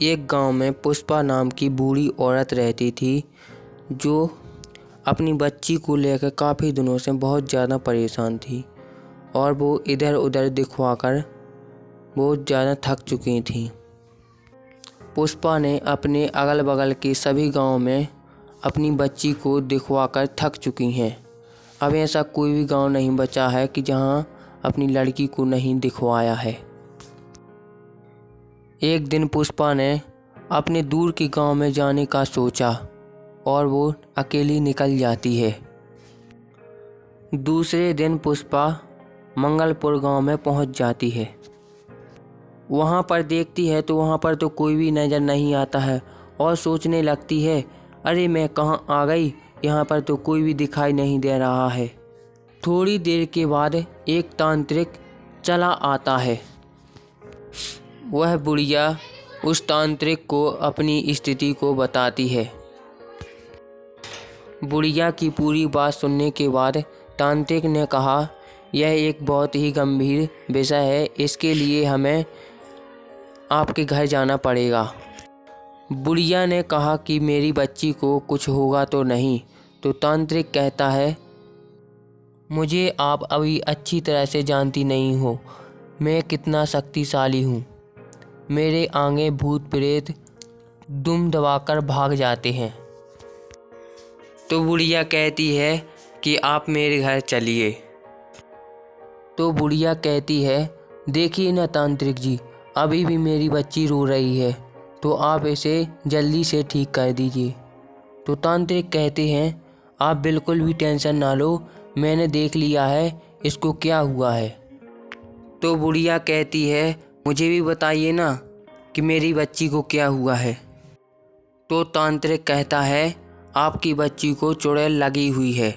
एक गांव में पुष्पा नाम की बूढ़ी औरत रहती थी, जो अपनी बच्ची को लेकर काफ़ी दिनों से बहुत ज़्यादा परेशान थी और वो इधर उधर दिखवाकर बहुत ज़्यादा थक चुकी थी। पुष्पा ने अपने अगल बगल के सभी गांव में अपनी बच्ची को दिखवाकर थक चुकी हैं। अब ऐसा कोई भी गांव नहीं बचा है कि जहां अपनी लड़की को नहीं दिखवाया है। एक दिन पुष्पा ने अपने दूर के गांव में जाने का सोचा और वो अकेली निकल जाती है। दूसरे दिन पुष्पा मंगलपुर गांव में पहुंच जाती है। वहां पर देखती है तो वहां पर तो कोई भी नज़र नहीं आता है और सोचने लगती है, अरे मैं कहाँ आ गई, यहाँ पर तो कोई भी दिखाई नहीं दे रहा है। थोड़ी देर के बाद एक तांत्रिक चला आता है। वह बुढ़िया उस तांत्रिक को अपनी स्थिति को बताती है। बुढ़िया की पूरी बात सुनने के बाद तांत्रिक ने कहा, यह एक बहुत ही गंभीर विषय है, इसके लिए हमें आपके घर जाना पड़ेगा। बुढ़िया ने कहा कि मेरी बच्ची को कुछ होगा तो नहीं। तो तांत्रिक कहता है, मुझे आप अभी अच्छी तरह से जानती नहीं हो, मैं कितना शक्तिशाली हूँ। मेरे आगे भूत प्रेत दुम दबाकर भाग जाते हैं। तो बुढ़िया कहती है कि आप मेरे घर चलिए। तो बुढ़िया कहती है, देखिए ना तांत्रिक जी, अभी भी मेरी बच्ची रो रही है, तो आप इसे जल्दी से ठीक कर दीजिए। तो तांत्रिक कहते हैं, आप बिल्कुल भी टेंशन ना लो, मैंने देख लिया है इसको क्या हुआ है। तो बुढ़िया कहती है, मुझे भी बताइए ना कि मेरी बच्ची को क्या हुआ है। तो तांत्रिक कहता है, आपकी बच्ची को चुड़ैल लगी हुई है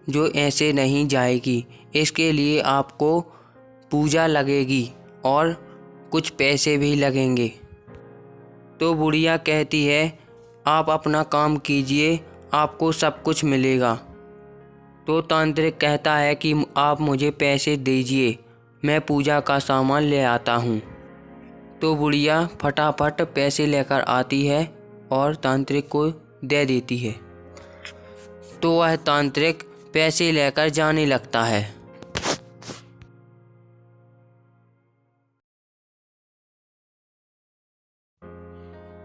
जो ऐसे नहीं जाएगी, इसके लिए आपको पूजा लगेगी और कुछ पैसे भी लगेंगे। तो बुढ़िया कहती है, आप अपना काम कीजिए, आपको सब कुछ मिलेगा। तो तांत्रिक कहता है कि आप मुझे पैसे दीजिए, मैं पूजा का सामान ले आता हूँ। तो बुढ़िया फटाफट पैसे लेकर आती है और तांत्रिक को दे देती है। तो वह तांत्रिक पैसे लेकर जाने लगता है।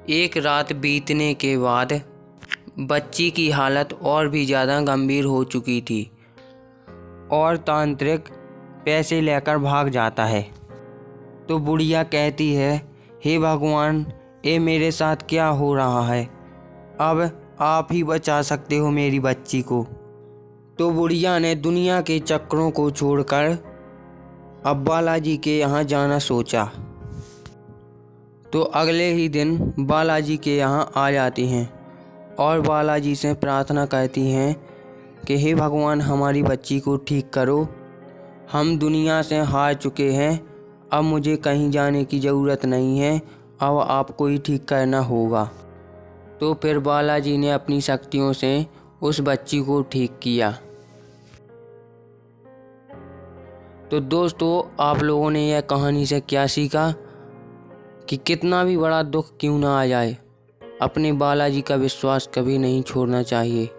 एक रात बीतने के बाद बच्ची की हालत और भी ज़्यादा गंभीर हो चुकी थी और तांत्रिक पैसे लेकर भाग जाता है। तो बुढ़िया कहती है, हे भगवान, ये मेरे साथ क्या हो रहा है, अब आप ही बचा सकते हो मेरी बच्ची को। तो बुढ़िया ने दुनिया के चक्करों को छोड़कर अब बालाजी के यहाँ जाना सोचा। तो अगले ही दिन बालाजी के यहाँ आ जाती हैं और बालाजी से प्रार्थना करती हैं कि हे भगवान, हमारी बच्ची को ठीक करो, हम दुनिया से हार चुके हैं, अब मुझे कहीं जाने की ज़रूरत नहीं है, अब आपको ही ठीक करना होगा। तो फिर बालाजी ने अपनी शक्तियों से उस बच्ची को ठीक किया। तो दोस्तों, आप लोगों ने यह कहानी से क्या सीखा कि कितना भी बड़ा दुख क्यों ना आ जाए, अपने बालाजी का विश्वास कभी नहीं छोड़ना चाहिए।